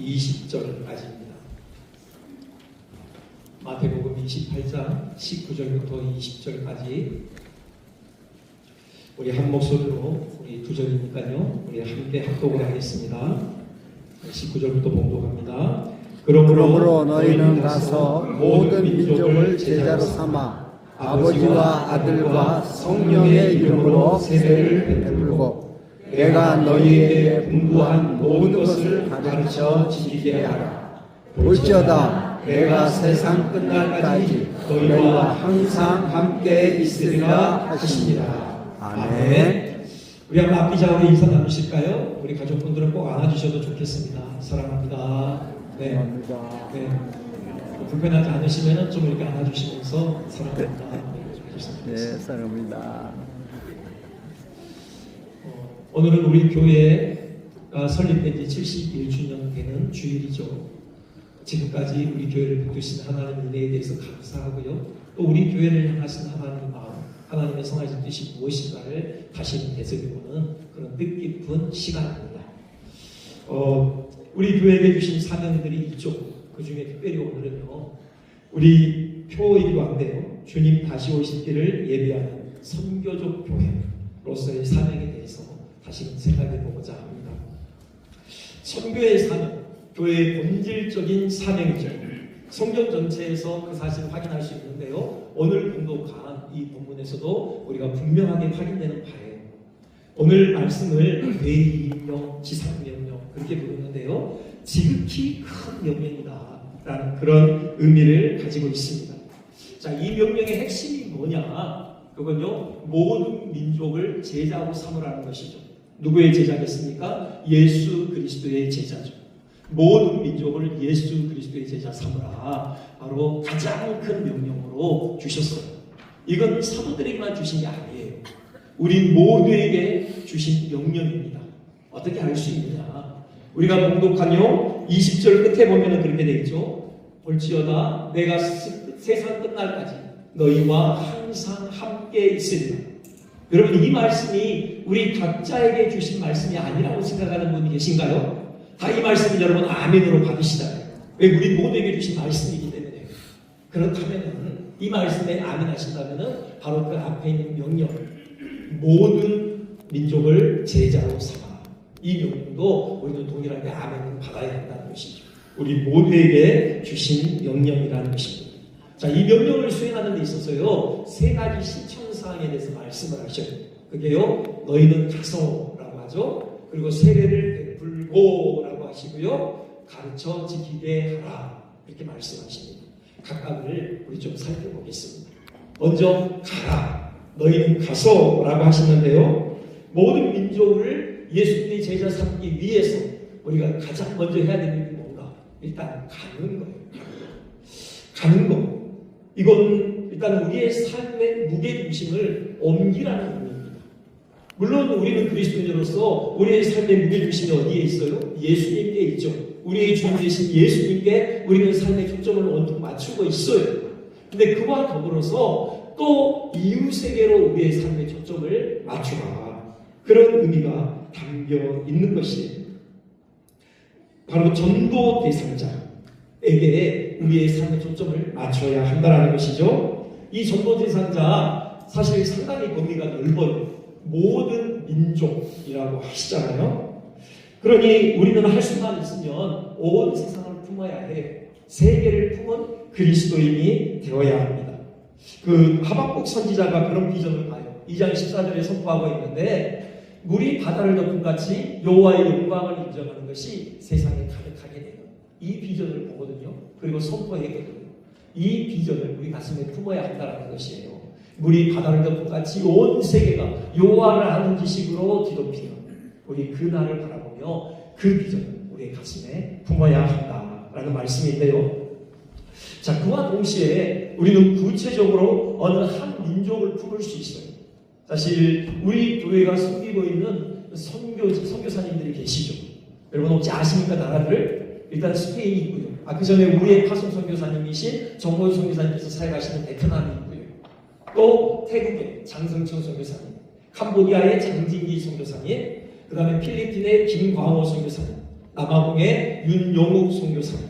20절까지입니다. 마태복음 28장 19절부터 20절까지 우리 한 목소리로 우리 두 절이니까요. 우리 함께 합독을 하겠습니다. 19절부터 봉독합니다. 그러므로 너희는 가서 모든 민족을 제자로 삼아 아버지와 아들과 성령의 이름으로 세례를 베풀고 내가 너희에게 분부한 모든 것을 가르쳐 지키게 하라. 볼지어다 내가 세상 끝날까지 너희와 항상 함께 있으리라 하시니라. 아멘. 우리 한번 앞뒤좌우로 인사 나누실까요? 우리 가족분들은 꼭 안아주셔도 좋겠습니다. 사랑합니다. 네. 네. 불편하지 않으시면 좀 이렇게 안아주시면서 사랑합니다. 네, 사랑합니다. 오늘은 우리 교회가 설립된 지 71주년 되는 주일이죠. 지금까지 우리 교회를 베푸신 하나님 은혜에 대해서 감사하고요. 또 우리 교회를 향하신 하나님의 마음, 하나님의 성하신 뜻이 무엇인가를 다시 되새겨보는 그런 뜻깊은 시간입니다. 우리 교회에 주신 사명들이 있죠. 그 중에 특별히 오늘은요, 우리 표이기도 한데요, 주님 다시 오실 때를 예비하는 선교적 교회로서의 사명에 대해서 다시 생각해 보고자 합니다. 선교의 사명, 교회의 본질적인 사명이죠. 성경 전체에서 그 사실을 확인할 수 있는데요, 오늘 봉독한 이 본문에서도 우리가 분명하게 확인되는 바예요. 오늘 말씀을 대의명, 지상명령 그렇게 부르는데요, 지극히 큰 명령이다 라는 그런 의미를 가지고 있습니다. 자, 이 명령의 핵심이 뭐냐? 그건요, 모든 민족을 제자로 삼으라는 것이죠. 누구의 제자겠습니까? 예수 그리스도의 제자죠. 모든 민족을 예수 그리스도의 제자 삼으라. 바로 가장 큰 명령으로 주셨어요. 이건 사도들에게만 주신 게 아니에요. 우리 모두에게 주신 명령입니다. 어떻게 알 수 있느냐? 우리가 봉독한요 20절 끝에 보면 그렇게 되어 있죠. 볼지어다 내가 세상 끝날까지 너희와 항상 함께 있으리라. 여러분, 이 말씀이 우리 각자에게 주신 말씀이 아니라고 생각하는 분이 계신가요? 다 이 말씀을 여러분 아멘으로 받으시잖아요. 왜? 우리 모두에게 주신 말씀이기 때문에. 그렇다면 이 말씀에 아멘 하신다면 바로 그 앞에 있는 명령, 모든 민족을 제자로 삼아, 이 명령도 우리는 동일하게 아멘을 받아야 한다는 것이죠. 우리 모두에게 주신 명령이라는 것입니다. 자, 이 명령을 수행하는 데 있어서요, 세 가지 실천사항에 대해서 말씀을 하셔요. 그게요, 너희는 가서라고 하죠. 그리고 세례를 베풀고라고 하시고요, 가르쳐 지키게 하라 이렇게 말씀하십니다. 각각을 우리 좀 살펴보겠습니다. 먼저 가라, 너희는 가서라고 하시는데요, 모든 민족을 예수님의 제자 삼기 위해서 우리가 가장 먼저 해야 되는 게 뭔가? 일단 가는 거예요. 가는 거. 이건 일단 우리의 삶의 무게중심을 옮기라는 의미입니다. 물론 우리는 그리스도인으로서 우리의 삶의 무게중심이 어디에 있어요? 예수님께 있죠. 우리의 주인 되신 예수님께 우리는 삶의 초점을 온통 맞추고 있어요. 근데 그와 더불어서 또 이웃에게로 우리의 삶의 초점을 맞추라. 그런 의미가 담겨 있는 것이에요. 바로 전도 대상자에게 우리의 삶의 초점을 맞춰야 한다는 것이죠. 이 전도 대상자 사실 상당히 범위가 넓어요. 모든 민족이라고 하시잖아요. 그러니 우리는 할 수만 있으면 온 세상을 품어야 해요. 세계를 품은 그리스도인이 되어야 합니다. 그 하박국 선지자가 그런 비전을 봐요. 2장 14절에 선포하고 있는데, 물이 바다를 덮은 같이 여호와의 영광을 인정하는 것이 세상에 가득하게 되는 이 비전을 보거든요. 그리고 선포했거든요. 이 비전을 우리 가슴에 품어야 한다는 것이에요. 물이 바다를 덮은 같이 온 세계가 여호와를 아는 지식으로 뒤덮이는 우리 그 날을 바라보며 그 비전을 우리의 가슴에 품어야 한다라는 말씀인데요. 자, 그와 동시에 우리는 구체적으로 어느 한 민족을 품을 수 있어요. 사실 우리 교회가 섬기고 있는 선교사님들이 계시죠. 여러분 혹시 아십니까? 나라를? 일단 스페인이 있고요. 그 전에 우리의 파송 선교사님이신 정모유 선교사님께서 사역하시는 베트남이 있고요. 또 태국의 장성춘 선교사님, 캄보디아의 장진기 선교사님, 그 다음에 필리핀의 김광호 선교사님, 남아공의 윤영욱 선교사님,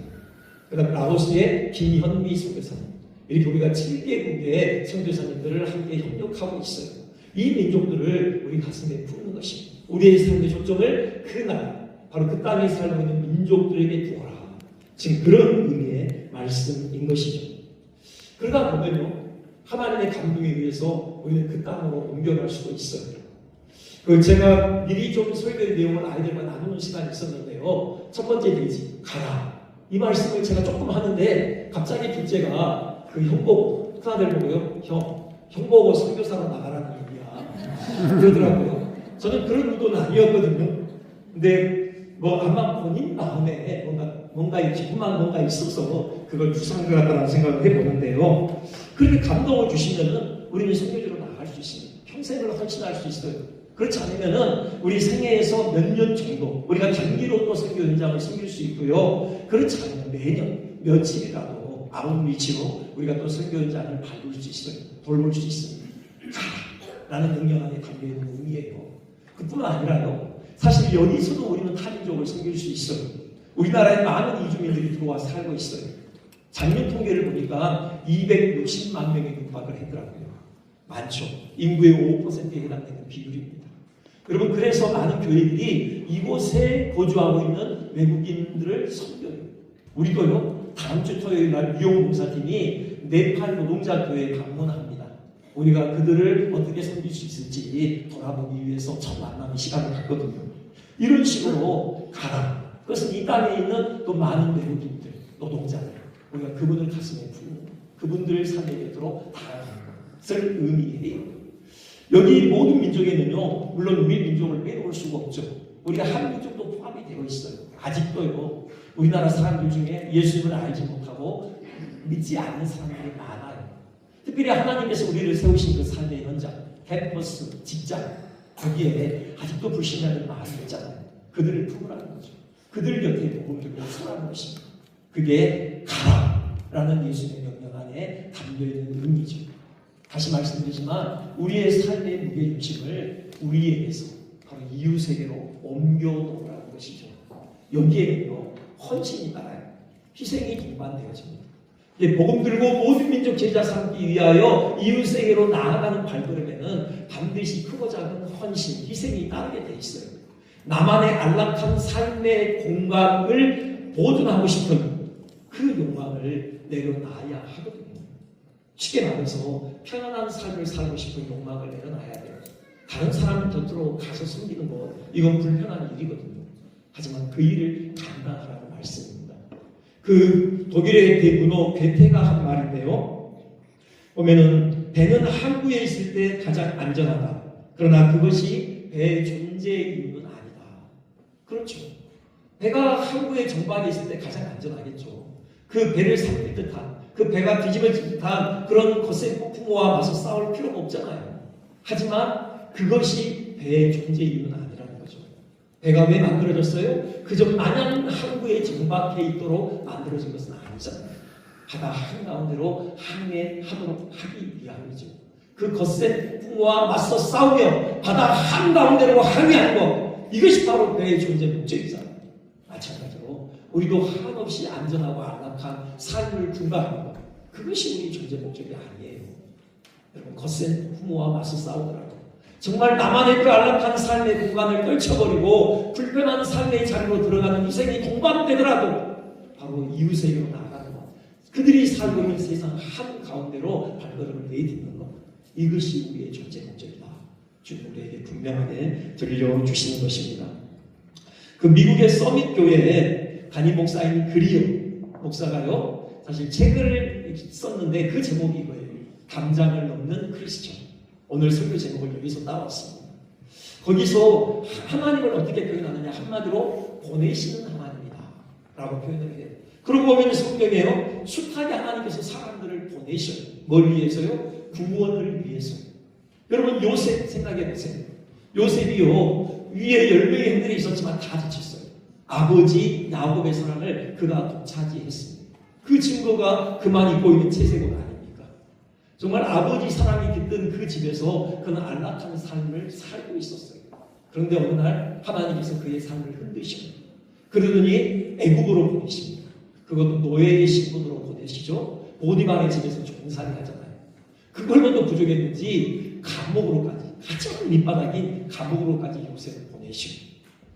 그다음 라오스의 김현미 선교사님, 이렇게 우리가 7개국의 선교사님들을 함께 협력하고 있어요. 이 민족들을 우리 가슴에 품는 것입니다. 우리의 삶의 초점을 그 나라, 바로 그 땅에 살고 있는 민족들에게 두어라. 지금 그런 의미의 말씀인 것이죠. 그러다 보면요, 하나님의 감동에 의해서 우리는 그 땅으로 옮겨갈 수도 있어요. 제가 미리 좀 설교의 내용을 아이들과 나누는 시간이 있었는데요. 첫 번째 되지, 가라. 이 말씀을 제가 조금 하는데 갑자기 둘째가 그 형 보고, 큰 아들 보고요, 형 보고 선교사로 나가라는 얘기야. 그러더라고요. 저는 그런 의도는 아니었거든요. 근데 뭐 아마 본인 마음에 뭔가 기분만 뭔가 있어서 그걸 구상한 것 같다는 생각을 해보는데요. 그렇게 감동을 주시면은 우리는 선교지로 나갈 수 있습니다. 평생을 헌신할 수 있어요. 그렇지 않으면은 우리 생애에서 몇 년 정도 우리가 단기로 또 선교 현장을 섬길 수 있고요. 그렇지 않으면 매년 며칠이라도 아웃리치로 우리가 또 선교 현장을 밟을 수 있어요. 돌볼 수 있습니다. 라는 능력 안에 담겨 있는 의미예요. 그뿐만 아니라요. 사실 여기서도 우리는 타민족을 섬길 수 있어요. 우리나라에 많은 이주민들이 들어와 살고 있어요. 작년 통계를 보니까 260만 명이 육박을 했더라고요. 많죠. 인구의 5%에 해당되는 비율입니다. 여러분, 그래서 많은 교회들이 이곳에 거주하고 있는 외국인들을 섬겨요. 우리도요, 다음 주 토요일 날 미용봉사팀이 네팔 노동자 교회에 방문합니다. 우리가 그들을 어떻게 섬길 수 있을지 돌아보기 위해서 첫 만남의 시간을 갖거든요. 이런 식으로 가라. 그것은 이 땅에 있는 또 많은 외국인들, 노동자들, 우리가 그분을 가슴에 품는 그분들 삶의 곁으로 다가가는 것을 의미해요. 여기 모든 민족에는요, 물론 우리 민족을 빼놓을 수가 없죠. 우리가 한 민족도 포함이 되어 있어요. 아직도요, 우리나라 사람들 중에 예수님을 알지 못하고 믿지 않는 사람들이 많아요. 특별히 하나님께서 우리를 세우신 그 삶의 현장, 캠퍼스, 직장, 거기에 아직도 불신자들이 많이 있잖아요. 그들을 품으라는 거죠. 그들 곁에 복음을 들고 서라는 것입니다. 그게 가라라는 예수님의 명령 안에 담겨있는 의미죠. 다시 말씀드리지만 우리의 삶의 무게중심을 우리에게서 바로 이웃에게로 옮겨놓으라는 것이죠. 여기에는요, 헌신이 따라요. 희생이 동반되어집니다. 복음 들고 모든 민족 제자 삼기 위하여 이웃에게로 나아가는 발걸음에는 반드시 크고 작은 헌신, 희생이 따르게 돼 있어요. 나만의 안락한 삶의 공간을 보존하고 싶은 그 욕망을 내려놔야 하거든요. 쉽게 말해서 편안한 삶을 살고 싶은 욕망을 내려놔야 돼요. 다른 사람 곁으로 가서 숨기는 것, 이건 불편한 일이거든요. 하지만 그 일을 감당하라는 말씀입니다. 그 독일의 대문호 괴테가 한 말인데요. 보면은 배는 항구에 있을 때 가장 안전하다. 그러나 그것이 배의 존재의 이유는 아니다. 그렇죠. 배가 항구의 정박에 있을 때 가장 안전하겠죠. 그 배를 삼킬 듯한, 그 배가 뒤집어질 듯한 그런 거센 폭풍우와 맞서 싸울 필요가 없잖아요. 하지만 그것이 배의 존재 이유는 아니라는 거죠. 배가 왜 만들어졌어요? 그저 마냥 항구에 정박해 있도록 만들어진 것은 아니잖아요. 바다 한가운데로 항해하도록 하기 위함이죠. 그 거센 풍우와 맞서 싸우며 바다 한가운데로 항해하는 것, 이것이 바로 배의 존재 목적이잖아요. 마찬가지로 우리도 한없이 안전하고 안락한 삶을 군가하는 것, 그것이 우리 존재 목적이 아니에요. 여러분, 거센 풍우와 맞서 싸우더라도 정말 나만의 그 안락한 삶의 공간을 떨쳐버리고 불편한 삶의 자리로 들어가는 희생이 동반되더라도 바로 이웃에게로 나아가는 것, 그들이 살고 있는 세상 한가운데로 발걸음을 내딛는 것, 이것이 우리의 존재 목적이다. 주님 우리에게 분명하게 들려주시는 것입니다. 그 미국의 서밋 교회에 담임 목사인 그리어 목사가요, 사실 책을 썼는데 그 제목이 이거예요. 담장을 넘는 크리스천. 오늘 설교 제목을 여기서 따왔습니다. 거기서 하나님을 어떻게 표현하느냐, 한마디로 보내시는 하나님이다 라고 표현을 해요. 그러고 보면 성경에요, 숱하게 하나님께서 사람들을 보내셔요. 뭘 위해서요? 구원을 위해서요. 여러분, 요셉 생각해 보세요. 요셉이요, 위에 10명의 형들이 있었지만 다 지쳤어요. 아버지 야곱의 사랑을 그가 독차지했습니다. 그 증거가 그만 입고 있는 채색옷 아닙니까? 정말 아버지 사랑이 깃든 그 집에서 그는 안락한 삶을 살고 있었어요. 그런데 어느 날 하나님께서 그의 삶을 흔드십니다. 그러더니 애국으로 보내십니다. 그것도 노예의 신분으로 보내시죠. 보디발의 집에서 종살이 하잖아요. 그걸로도 부족했는지 감옥으로까지, 가장 밑바닥인 감옥으로까지 요셉을 보내시고,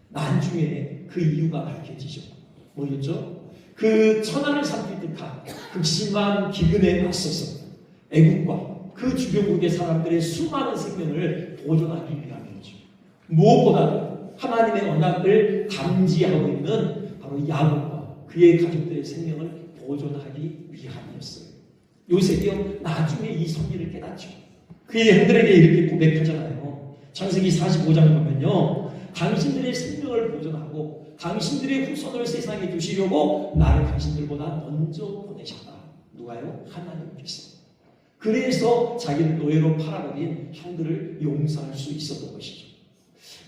나중에 그 이유가 밝혀지죠. 뭐였죠? 그 천하를 삼킬 듯한 극심한 기근에 맞서서 애국과 그 주변국의 사람들의 수많은 생명을 보존하기 위함이죠. 무엇보다도 하나님의 언약을 감지하고 있는 바로 야곱과 그의 가족들의 생명을 보존하기 위함이었어요. 요셉이요, 나중에 이 섭리를 깨닫죠. 그의 형들에게 이렇게 고백하잖아요. 창세기 45장 보면요, 당신들의 생명을 보존하고 당신들의 후손을 세상에 두시려고 나를 당신들보다 먼저 보내셨다. 누가요? 하나님께서. 그래서 자기를 노예로 팔아버린 형들을 용서할 수 있었던 것이죠.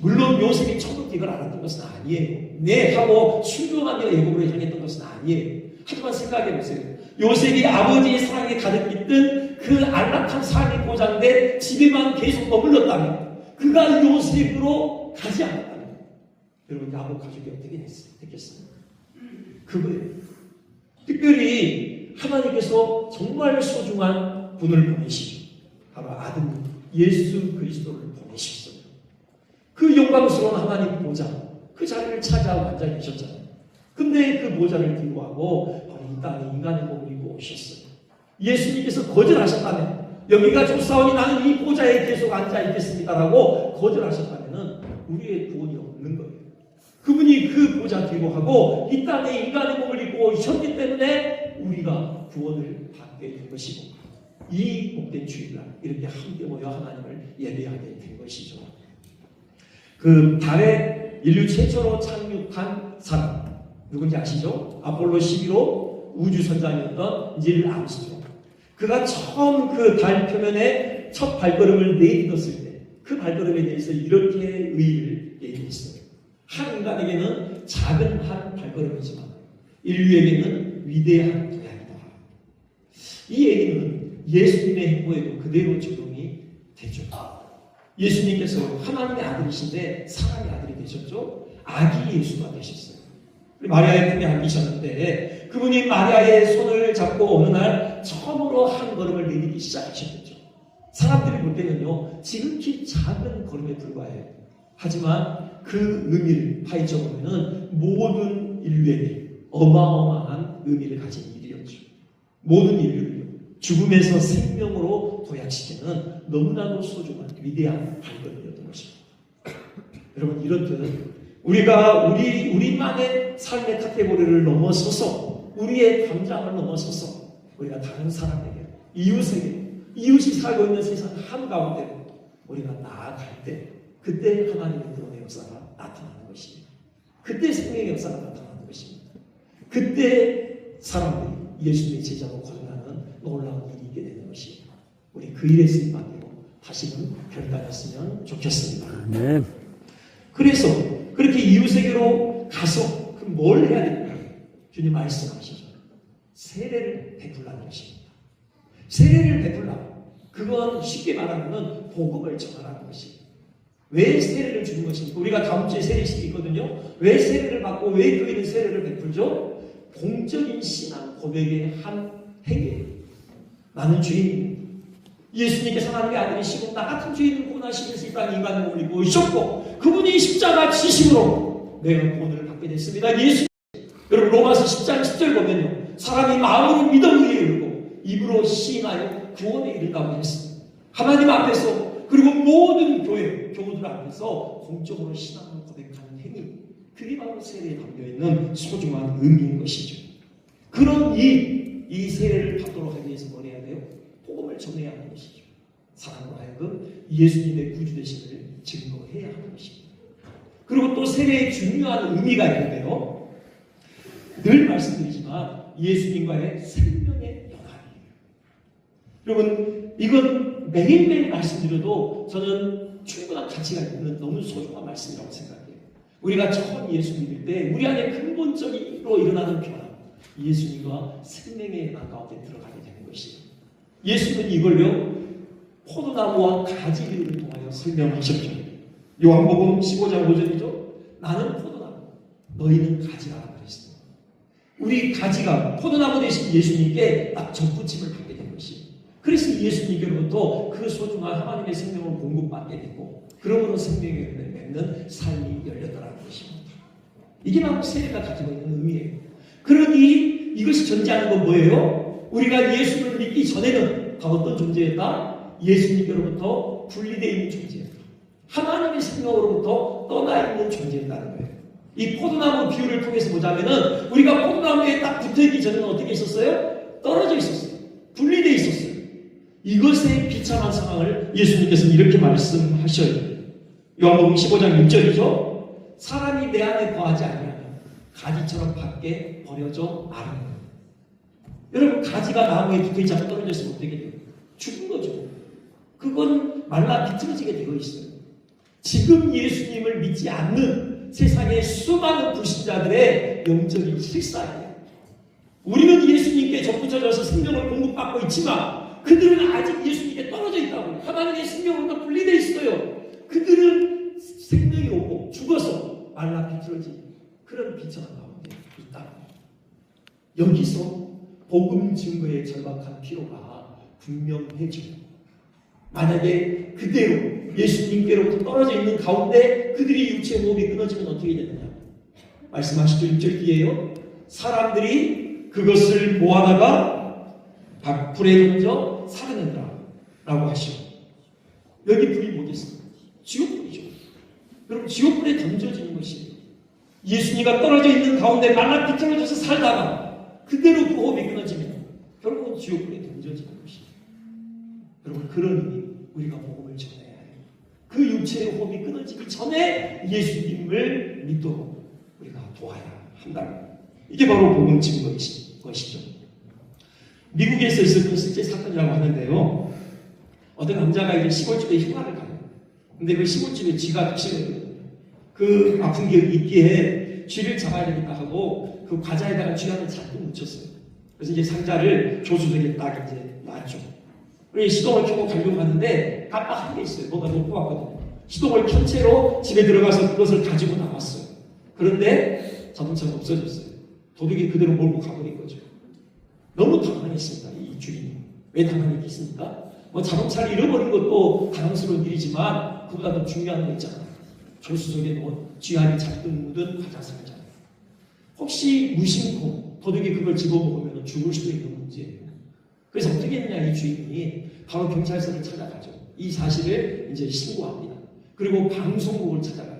물론 요셉이 처음부터 이걸 알았던 것은 아니에요. 네 하고 순종하며 애굽으로 향했던 것은 아니에요. 하지만 생각해보세요. 요셉이 아버지의 사랑에 가득 깃든 그 안락한 삶이 보장돼 집에만 계속 머물렀다면, 그가 요셉으로 가지 않았다면, 여러분 야곱 가족이 어떻게 됐겠습니까? 그거예요. 특별히 하나님께서 정말 소중한 분을 보내시고 바로 아들 예수 그리스도를 보내셨어요. 그 영광스러운 하나님 보좌, 그 자리를 찾아 앉아 계셨잖아요. 근데 그 보좌를 들고 하고 바로 이 땅에 인간의 몸을 입고 오셨어요. 예수님께서 거절하셨다면, 여기가 좁사오니 나는 이 보좌에 계속 앉아 있겠습니다라고 거절하셨다면 우리의 구원이 없는 거예요. 그분이 그 보좌 들고 하고 이 땅에 인간의 몸을 입고 오셨기 때문에 우리가 구원을 받게 된 것이고, 이 복된 주일날 이렇게 함께 모여 하나님을 예배하게 된 것이죠. 그 달에 인류 최초로 착륙한 사람 누군지 아시죠? 아폴로 11호 우주선장이었던 닐 암스트롱. 그가 처음 그 달 표면에 첫 발걸음을 내딛었을 때 그 발걸음에 대해서 이렇게 의의를 얘기했어요. 한 인간에게는 작은 한 발걸음이지만 인류에게는 위대한 도약이다. 이 얘기는 예수님의 행보에도 그대로 적용이 되죠. 예수님께서 하나님의 아들이신데 사람의 아들이 되셨죠. 아기 예수가 되셨어요. 마리아의 품에 안기셨는데 그분이 마리아의 손을 잡고 어느 날 처음으로 한 걸음을 내딛기 시작하셨겠죠. 사람들이 볼 때는요, 지극히 작은 걸음에 불과해요. 하지만 그 의미를 파헤쳐 보면은 모든 인류에게 어마어마한 의미를 가진 일이었죠. 모든 인류를 죽음에서 생명으로 도약시키는 너무나도 소중한 위대한 발걸음이었던 것입니다. 여러분, 이렇듯 우리가 우리만의 삶의 카테고리를 넘어서서, 우리의 담장을 넘어서서 우리가 다른 사람에게, 이웃이 살고 있는 세상 한가운데 우리가 나아갈 때, 그때 하나님의 구원의 역사가 나타나는 것입니다. 그때 생명의 역사가 나타나는 것입니다. 그때 사람들이 예수님의 제자로 거듭나는 놀라운 일이 있게 되는 것입니다. 우리 그 일에 쓰임받고 다시는 별다녔으면 좋겠습니다. 네. 그래서 그렇게 이웃에게로 가서 뭘 해야 됩니까? 주님 말씀하시죠. 세례를 베풀라는 것입니다. 세례를 베풀라. 그건 쉽게 말하면 복음을 전하라는 것입니다. 왜 세례를 주는 것입니까? 우리가 다음 주에 세례식이 있거든요. 왜 세례를 받고 왜 교회는 세례를 베풀죠? 공적인 신앙 고백의 한 행위예요. 나는 죄인입니다. 예수님께서 하나님의 아들이시고 나 같은 죄인을 구원하시면서 이 땅에 인간의 몸을 입고 오셨고 그분이 십자가 지심으로 내가 구원을 받게 됐습니다. 여러분 로마서 10장 10절 보면요, 사람이 마음으로 믿어 의에 이르고 입으로 시인하여 구원에 이른다고 했습니다. 하나님 앞에서, 그리고 모든 교우들 앞에서 공적으로 신앙을 고백하는 행위, 그게 바로 세례에 담겨있는 소중한 의미인 것이죠. 그런 이 세례를 받도록 하기 위해서 뭘 해야 돼요? 복음을 전해야 하는 것이죠. 사람으로 하여금 예수님의 구주되심을 증거해야 하는 것입니다. 그리고 또 세례의 중요한 의미가 있는데요, 늘 말씀드리지만 예수님과의 생명의 연합이에요. 여러분, 이건 매일매일 말씀드려도 저는 충분한 가치가 있는 너무 소중한 말씀이라고 생각해요. 우리가 처음 예수 믿을 때 우리 안에 근본적으로 일어나는 변화, 예수님과 생명의 연합 가운데 들어가게 되는 것이에요. 예수는 이걸요, 포도나무와 가지를 통하여 설명하셨죠. 요한복음 15장 5절이죠. 나는 포도나무, 너희는 가지라 그랬어요. 우리 가지가 포도나무 대신 예수님께 딱 접붙임을 받게 된 것이, 그래서 예수님께로부터 그 소중한 하나님의 생명을 공급받게 되고, 그러므로 생명의 열매를 맺는 삶이 열렸다는 것입니다. 이게 바로 세례가 가지고 있는 의미예요. 그러니 이것이 전제하는 건 뭐예요? 우리가 예수를 믿기 전에는 다 어떤 존재였다? 예수님께로부터 분리되어 있는 존재였다. 하나님의 생명으로부터 떠나 있는 존재였다는 거예요. 이 포도나무 비유를 통해서 보자면은 우리가 포도나무에 딱 붙어있기 전에는 어떻게 있었어요? 떨어져 있었어요. 분리되어 있었어요. 이것의 비참한 상황을 예수님께서는 이렇게 말씀하셔요. 요한복음 15장 6절이죠. 사람이 내 안에 거하지 아니하면 가지처럼 밖에 버려져 나가는 거예요. 여러분, 가지가 나무에 붙어있지 않고 떨어졌으면 어떻게 돼요? 죽은 거죠. 그건 말라 비틀어지게 되어 있어요. 지금 예수님을 믿지 않는 세상의 수많은 불신자들의 영적인 실상이에요. 우리는 예수님께 접붙여져서 생명을 공급받고 있지만 그들은 아직 예수님께 떨어져 있다고, 하나님의 생명으로부터 분리되어 있어요. 그들은 생명이 오고 죽어서 말라 비틀어진 그런 비참한 가운데 있다. 여기서 복음 증거의 절박한 필요가 분명해지고, 만약에 그대로 예수님께로부터 떨어져 있는 가운데 그들이 육체의 호흡이 끊어지면 어떻게 되느냐? 말씀하시죠. 6절 뒤에요. 사람들이 그것을 모아다가 불에 던져 사르는다 라고 하시고, 여기 불이 뭐겠습니까? 지옥불이죠. 여러분, 지옥불에 던져지는 것이 예수님과 떨어져 있는 가운데 말라 비틀어져서 살다가 그대로 그 호흡이 끊어지면 결국은 지옥불에 던져지는 것입니다. 여러분, 그런 의미 우리가 복음을 전해야 해요. 그 육체의 호흡이 끊어지기 전에 예수님을 믿도록 우리가 도와야 한다는 거예요. 이게 바로 복음 증거인 것이죠. 미국에서 있었던 실제 사건이라고 하는데요. 어떤 남자가 이제 시골집에 휴가를 가요. 근데 그 시골집에 쥐가 닥치거든요. 그 아픈 게 있기에 쥐를 잡아야 되겠다 하고 그 과자에다가 쥐 하나 잔뜩 묻혔어요. 그래서 이제 상자를 조수석에 딱 이제 놨죠. 그래서 시동을 켜고 가려고 하는데 깜빡한 게 있어요. 뭐가 놓고 왔거든요. 시동을 켠 채로 집에 들어가서 그것을 가지고 나왔어요. 그런데 자동차가 없어졌어요. 도둑이 그대로 몰고 가버린 거죠. 너무 당황했습니다. 이 주인이. 왜 당황했겠습니까? 뭐 자동차를 잃어버린 것도 당황스러운 일이지만 그보다 더 중요한 거 있잖아요. 조수석에 놓은 쥐알이 잔뜩 묻은 과자 상자. 혹시 무심코 도둑이 그걸 집어먹으면 죽을 수도 있는 문제예요. 그래서 어떻게 했냐, 이 주인이 바로 경찰서를 찾아가죠. 이 사실을 이제 신고합니다. 그리고 방송국을 찾아가요.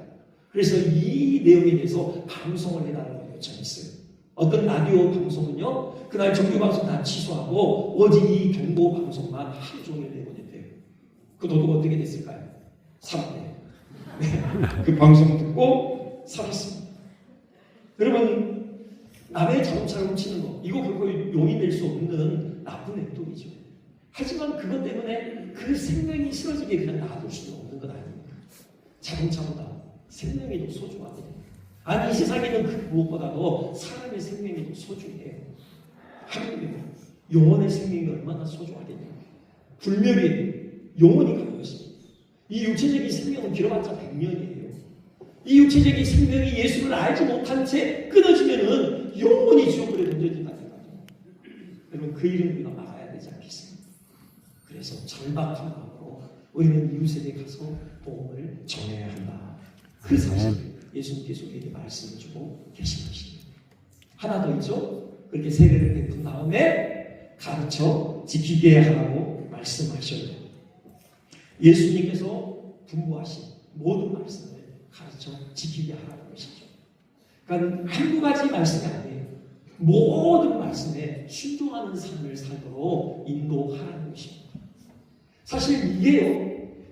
그래서 이 내용에 대해서 방송을 해달라고 요청했어요. 어떤 라디오 방송은요, 그날 정규방송 다 취소하고 오직 이 경고 방송만 하루 종일 내보냈대요. 그 도둑 어떻게 됐을까요? 살았대요. 네. 그 방송 듣고 살았습니다. 여러분, 남의 자동차를 훔치는 거, 이거 결코 용인될 수 없는 나쁜 행동이죠. 하지만 그것 때문에 그 생명이 쓰러지게 그냥 놔둘 수는 없는 것 아닙니까? 자동차보다 생명이 더 소중하거든요. 아니, 이 세상에는 그 무엇보다도 사람의 생명이 더 소중해요. 하나님의 영혼의 생명이 얼마나 소중하겠냐. 불멸이에요. 영혼이 가는 것입니다. 이 육체적인 생명은 길어봤자 100년이에요. 이 육체적인 생명이 예수를 알지 못한 채 끊어지면은 영원히 지옥불에 던져진다는 거죠. 여러분, 그 일은 우리가 막아야 되지 않겠습니까? 그래서 절박한 마음으로 우리는 이웃에게 가서 복음을 전해야 한다. 그 사실을 예수님께서 우리에게 말씀해 주고 계신 것입니다. 하나 더 있죠? 그렇게 세례를 베푼 다음에 가르쳐 지키게 하라고 말씀하셔요. 예수님께서 분부하신 모든 말씀을 가르쳐 지키게 하라는 것이죠. 그러니까 한두 가지 말씀이 아니에요. 모든 말씀에 순종하는 삶을 살도록 인도하라는 것입니다. 사실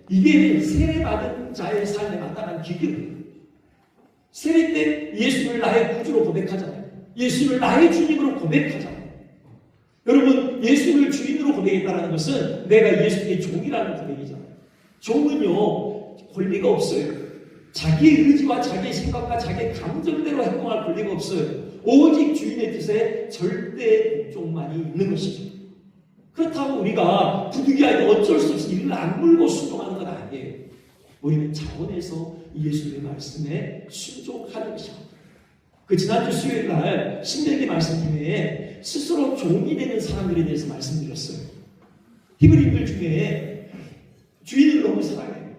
이게 세례받은 자의 삶에 마땅한 기결이에요. 세례 때 예수를 나의 구주로 고백하잖아요. 예수를 나의 주님으로 고백하잖아요. 여러분, 예수를 주인으로 고백했다는 것은 내가 예수의 종이라는 고백이잖아요. 종은요, 권리가 없어요. 자기의 의지와 자기의 생각과 자기의 감정대로 행동할 권리가 없어요. 오직 주인의 뜻에 절대 복종만이 있는 것이죠. 그렇다고 우리가 부득이 아니라 어쩔 수 없이 이를 안 물고 순종하는 건 아니에요. 우리는 자원해서 예수의 말씀에 순종하는 것입니다. 그 지난주 수요일 날 신명기 말씀 중에 스스로 종이 되는 사람들에 대해서 말씀드렸어요. 히브리인들 중에 주인을 너무 사랑해요.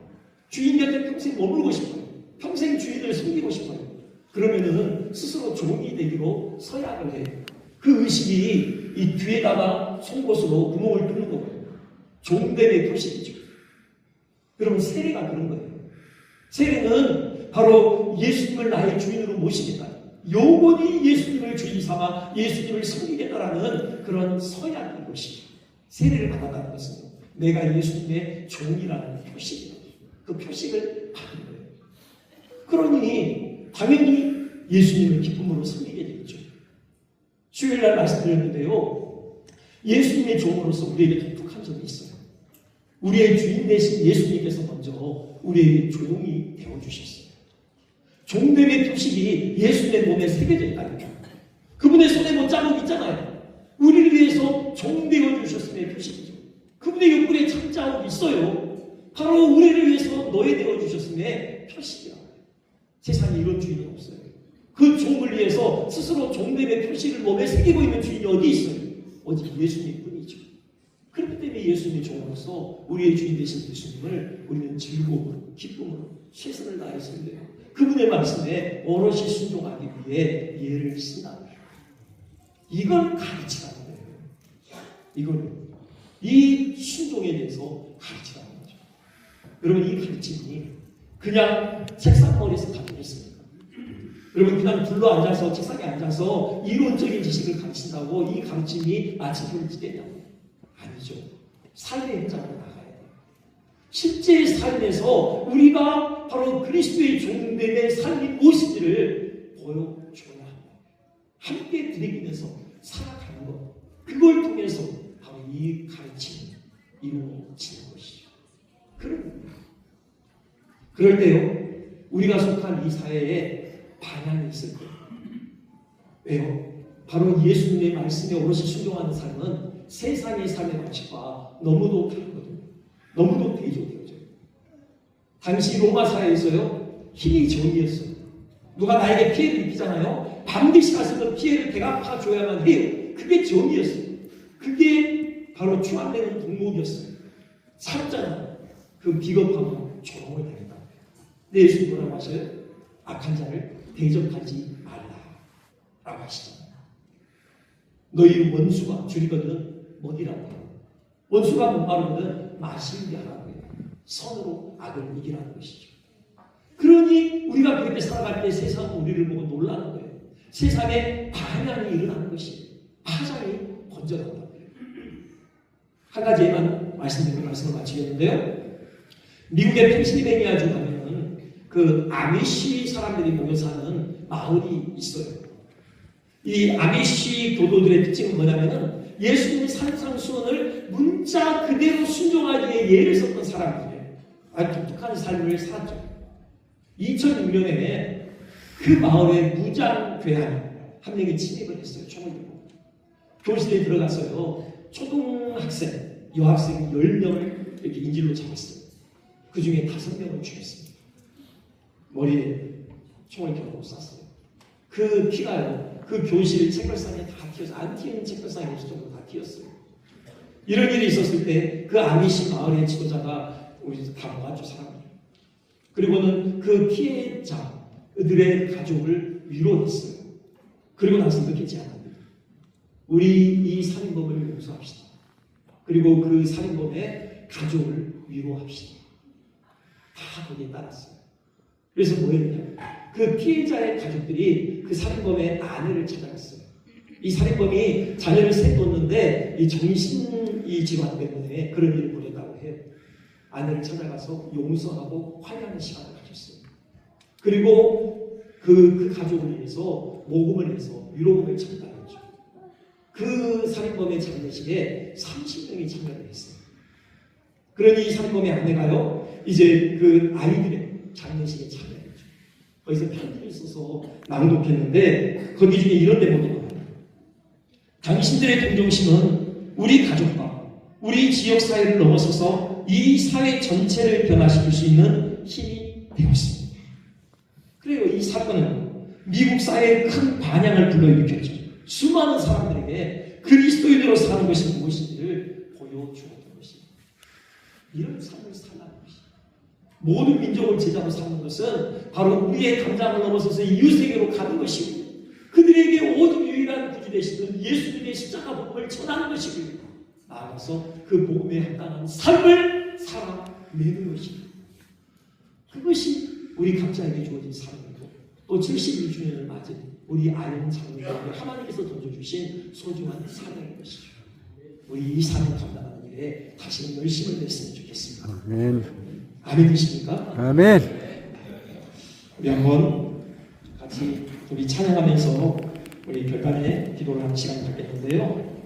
주인 곁에 평생 머물고 싶어요. 평생 주인을 섬기고 싶어요. 그러면은 스스로 종이 되기로 서약을 해요. 그 의식이 이 뒤에다가 송곳으로 구멍을 뚫는 거예요. 종됨의 표식이죠. 여러분, 세례가 그런 거예요. 세례는 바로 예수님을 나의 주인으로 모시겠다, 영원히 예수님을 주인 삼아 예수님을 섬기겠다라는 그런 서약인 것이죠. 세례를 받았다는 것은 내가 예수님의 종이라는 표식이에요. 그 표식을 받은 거예요. 그러니 당연히 예수님을 기쁨으로 섬기게 되겠죠. 수요일날 말씀드렸는데요, 예수님의 종으로서 우리에게 독특한 점이 있어요. 우리의 주인 되신 예수님께서 먼저 우리에게 종이 되어주셨어요. 종됨의 표식이 예수님의 몸에 새겨져 있다니까. 그분의 손에 뭐 자국 있잖아요. 우리를 위해서 종 되어주셨음의 표식이죠. 그분의 옆구리에 참 자국이 있어요. 바로 우리를 위해서 노예 되어주셨음의 표식이라고 해요. 세상에 이런 주인은 없어요. 그 종을 위해서 스스로 종됨의 표식을 몸에 새기고 있는 주인이 어디 있어요? 오직 예수님 뿐이죠. 그렇기 때문에 예수님의 종으로서 우리의 주인 되신 예수님을 우리는 즐거움으로, 기쁨으로 최선을 다해 섬겨요. 그분의 말씀에 오롯이 순종하기 위해 예를 쓴다는 거예요. 이걸 가르치라는 거예요. 이걸, 이 순종에 대해서 가르치라는 거죠. 여러분, 이 가르침이 그냥 책상머리에서 가르치겠습니까? 여러분, 그냥 불러 앉아서 책상에 앉아서 이론적인 지식을 가르친다고 이 가르침이 마침표를 찍겠냐고? 아니죠. 삶의 현장으로 나가야 돼요. 실제 삶에서 우리가 바로 그리스도의 종됨의 삶이 무엇인지를 보여줘야 합니다. 함께 드리면서 살아가는 것, 그걸 통해서 바로 이 가르침이 이루어지는 것이죠. 그럴 때요, 우리가 속한 이 사회에 방향이 있을 거예요. 왜요? 바로 예수님의 말씀에 오롯이 순종하는 삶은 세상의 삶의 방식과 너무도 다르거든요. 너무도 대조되어져요. 당시 로마 사회에서요, 힘이 정이었어요. 누가 나에게 피해를 입히잖아요. 반드시 가서 그 피해를 대갚아줘야만 해요. 그게 정이었어요. 그게 바로 추앙되는 덕목이었어요. 살잖아요. 그 비겁하고 조롱을 당했다. 근데 예수님 뭐라고 하셔요? 악한 자를 대접하지 말라 라고 하시잖아요. 너희 원수가 줄이거든 뭐니라고 해요. 원수가 목마르거든 마시게 하라고 해요. 선으로 악을 이기라는 것이죠. 그러니 우리가 그렇게 살아갈 때 세상은 우리를 보고 놀라는 거예요. 세상에 반향이 일어나는 것이에요. 파장이 번져나온다는 거예요. 한 가지만 말씀드리고 말씀을 마치겠는데요, 미국의 펜실베니아주 가면은 그 아미시 사람들이 모여 사는 마을이 있어요. 이 아미시 교도들의 특징은 뭐냐면은 예수님의 산상수훈을 문자 그대로 순종하기에 예를 썼던 사람들이에요. 아주 독특한 삶을 살았죠. 2006년에 그 마을에 무장괴한 한 명이 침입을 했어요. 총을 들고. 교실에 들어가서요, 초등학생, 여학생 10명을 이렇게 인질로 잡았어요. 그 중에 5명을 죽였습니다. 머리에 총을 겨누고 쐈어요. 그 피가요, 그 교실 책걸상에 다 튀어서, 안 튀는 책걸상에 없을 정도로 다 튀었어요. 이런 일이 있었을 때 그 아미시 마을의 지도자가 우리 다 모았죠, 사람들. 그리고는 그 피해자들의 가족을 위로했어요. 그리고 나서 이렇게 제안합니다. 우리 이 살인범을 용서합시다. 그리고 그 살인범의 가족을 위로합시다. 다 거기에 따랐어요. 그래서 뭐 했냐? 그 피해자의 가족들이 그 살인범의 아내를 찾아갔어요. 이 살인범이 자녀를 셋 뒀는데 이 정신 이 질환 때문에 그런 일을 벌였다고 해요. 아내를 찾아가서 용서하고 화해하는 시간을 가졌어요. 그리고 그 가족을 위해서 모금을 해서 위로금을 전달했죠. 그 살인범의 장례식에 30명이 참여를 했어요. 그러니 이 살인범의 아내가요, 이제 그 아이들의 장례식에 참여했죠. 거기서 편지를 써서 낭독했는데 거기 중에 이런 대목이 나와요. 당신들의 동정심은 우리 가족과 우리 지역 사회를 넘어서서 이 사회 전체를 변화시킬 수 있는 힘이 되었습니다. 그래요. 이 사건은 미국 사회에 큰 반향을 불러일으켰죠. 수많은 사람들에게 그리스도인으로 사는 것이 무엇인지를 보여주었던 것입니다. 이런 삶을 살라는 것입니다. 모든 민족을 제자로 삼는 것은 바로 우리의 감당을 넘어서서 이웃에게로 가는 것이고 그들에게 오직 유일한 구주 되시는 예수님의 십자가 복음을 전하는 것이고 나아가서 그 복음에 합당한 삶을 살아내는 것입니다. 그것이 우리 각자에게 주어진 삶이고 또 71주년을 맞은 우리 아영 장로님께 하나님께서 던져주신 소중한 사명인 것이죠. 우리 이 사명 감당하는 일에 다시 열심을 냈으면 좋겠습니다. 아멘. 아멘이십니까? 아멘. 우리 한번 같이 우리 찬양하면서 우리 별간의 기도를 하는 시간을 갖겠는데요.